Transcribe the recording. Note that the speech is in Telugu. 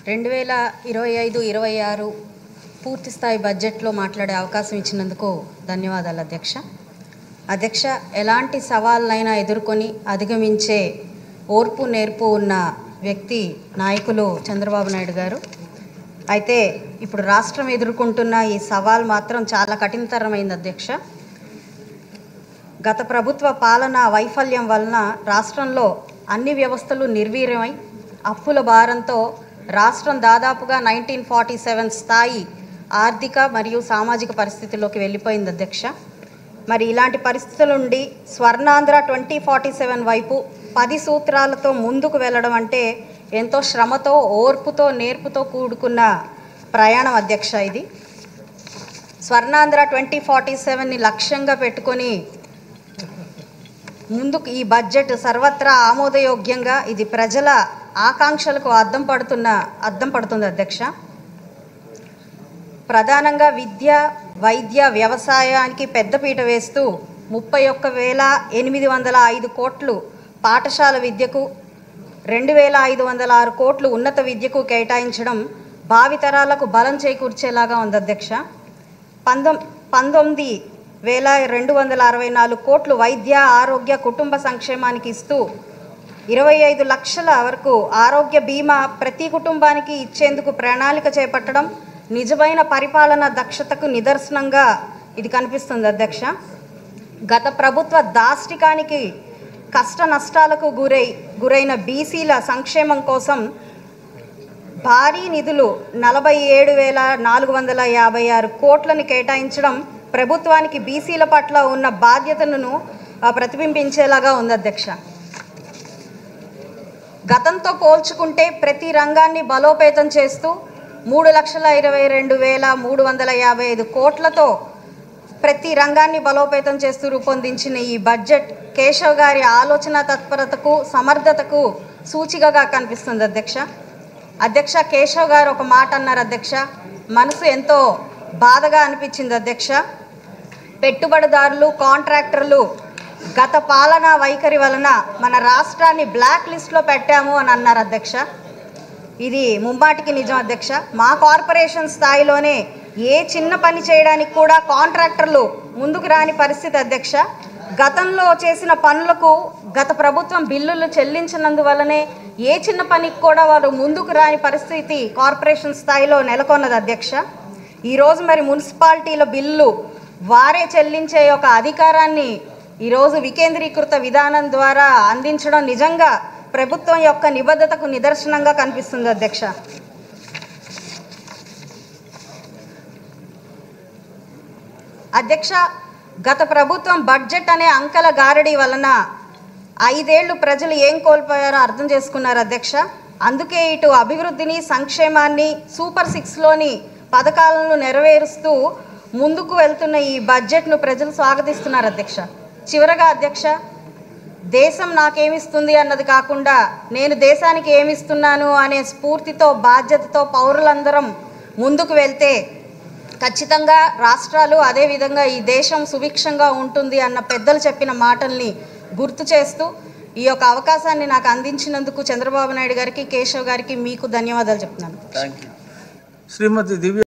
2025-26 పూర్తి స్థాయి బడ్జెట్లో మాట్లాడే అవకాశం ఇచ్చినందుకు ధన్యవాదాలు అధ్యక్ష. అధ్యక్ష, ఎలాంటి సవాళ్ళైనా ఎదుర్కొని అధిగమించే ఓర్పు నేర్పు ఉన్న వ్యక్తి నాయకులు చంద్రబాబు నాయుడు గారు. అయితే ఇప్పుడు రాష్ట్రం ఎదుర్కొంటున్న ఈ సవాల్ మాత్రం చాలా కఠినతరమైంది అధ్యక్ష. గత ప్రభుత్వ పాలన వైఫల్యం వలన రాష్ట్రంలో అన్ని వ్యవస్థలు నిర్వీర్యమై అప్పుల భారంతో రాష్ట్రం దాదాపుగా 1947 స్థాయి ఆర్థిక మరియు సామాజిక పరిస్థితుల్లోకి వెళ్ళిపోయింది అధ్యక్ష. మరి ఇలాంటి పరిస్థితుల నుండి స్వర్ణాంధ్ర 2047 వైపు 10 సూత్రాలతో ముందుకు వెళ్ళడం అంటే ఎంతో శ్రమతో ఓర్పుతో నేర్పుతో కూడుకున్న ప్రయాణం అధ్యక్ష. ఇది స్వర్ణాంధ్ర 2047ని లక్ష్యంగా పెట్టుకొని ముందుకు ఈ బడ్జెట్ సర్వత్రా ఆమోదయోగ్యంగా ఇది ప్రజల ఆకాంక్షలకు అద్దం పడుతుంది అధ్యక్ష. ప్రధానంగా విద్య, వైద్య, వ్యవసాయానికి పెద్దపీట వేస్తూ 31,805 కోట్లు పాఠశాల విద్యకు, 2,506 కోట్లు ఉన్నత విద్యకు కేటాయించడం భావితరాలకు బలం చేకూర్చేలాగా ఉంది అధ్యక్ష. 19,264 కోట్లు వైద్య, ఆరోగ్య, కుటుంబ సంక్షేమానికి ఇస్తూ 25 లక్షల వరకు ఆరోగ్య బీమా ప్రతి కుటుంబానికి ఇచ్చేందుకు ప్రణాళిక చేపట్టడం నిజమైన పరిపాలన దక్షతకు నిదర్శనంగా ఇది కనిపిస్తుంది అధ్యక్ష. గత ప్రభుత్వ దాష్టికానికి కష్ట నష్టాలకు గురైన బీసీల సంక్షేమం కోసం భారీ నిధులు 47,456 కోట్లను కేటాయించడం ప్రభుత్వానికి బీసీల పట్ల ఉన్న బాధ్యతలను ప్రతిబింబించేలాగా ఉంది అధ్యక్ష. గతంతో పోల్చుకుంటే ప్రతి రంగాన్ని బలోపేతం చేస్తూ 3,22,355 కోట్లతో ప్రతి రంగాన్ని బలోపేతం చేస్తూ రూపొందించిన ఈ బడ్జెట్ కేశవ్ గారి ఆలోచన తత్పరతకు, సమర్థతకు సూచికగా కనిపిస్తుంది అధ్యక్ష. అధ్యక్ష, కేశవ్ గారు ఒక మాట అన్నారు అధ్యక్ష, మనసు ఎంతో బాధగా అనిపించింది అధ్యక్ష. పెట్టుబడిదారులు, కాంట్రాక్టర్లు గత పాలనా వైఖరి వలన మన రాష్ట్రాన్ని బ్లాక్ లిస్ట్లో పెట్టాము అని అన్నారు అధ్యక్ష. ఇది ముమ్మాటికి నిజం అధ్యక్ష. మా కార్పొరేషన్ స్థాయిలోనే ఏ చిన్న పని చేయడానికి కూడా కాంట్రాక్టర్లు ముందుకు రాని పరిస్థితి అధ్యక్ష. గతంలో చేసిన పనులకు గత ప్రభుత్వం బిల్లులు చెల్లించినందువల్లనే ఏ చిన్న పనికి కూడా వారు ముందుకు రాని పరిస్థితి కార్పొరేషన్ స్థాయిలో నెలకొన్నది అధ్యక్ష. ఈరోజు మరి మున్సిపాలిటీల బిల్లు వారే చెల్లించే ఒక అధికారాన్ని ఈరోజు వికేంద్రీకృత విధానం ద్వారా అందించడం నిజంగా ప్రభుత్వం యొక్క నిబద్ధతకు నిదర్శనంగా కనిపిస్తుంది అధ్యక్ష. అధ్యక్ష, గత ప్రభుత్వం బడ్జెట్ అనే అంకెల గారడీ వలన 5 ఏళ్లు ప్రజలు ఏం కోల్పోయారో అర్థం చేసుకున్నారు అధ్యక్ష. అందుకే ఇటు అభివృద్ధిని, సంక్షేమాన్ని, సూపర్ 6లోని పథకాలను నెరవేరుస్తూ ముందుకు వెళ్తున్న ఈ బడ్జెట్ను ప్రజలు స్వాగతిస్తున్నారు అధ్యక్ష. చివరగా అధ్యక్ష, దేశం నాకేమిస్తుంది అన్నది కాకుండా నేను దేశానికి ఏమిస్తున్నాను అనే స్ఫూర్తితో, బాధ్యతతో పౌరులందరం ముందుకు వెళ్తే ఖచ్చితంగా రాష్ట్రాలు, అదేవిధంగా ఈ దేశం సుభిక్షంగా ఉంటుంది అన్న పెద్దలు చెప్పిన మాటల్ని గుర్తు చేస్తూ ఈ యొక్క అవకాశాన్ని నాకు అందించినందుకు చంద్రబాబు నాయుడు గారికి, కేశవ్ గారికి, మీకు ధన్యవాదాలు చెప్తున్నాను. శ్రీమతి దివ్య.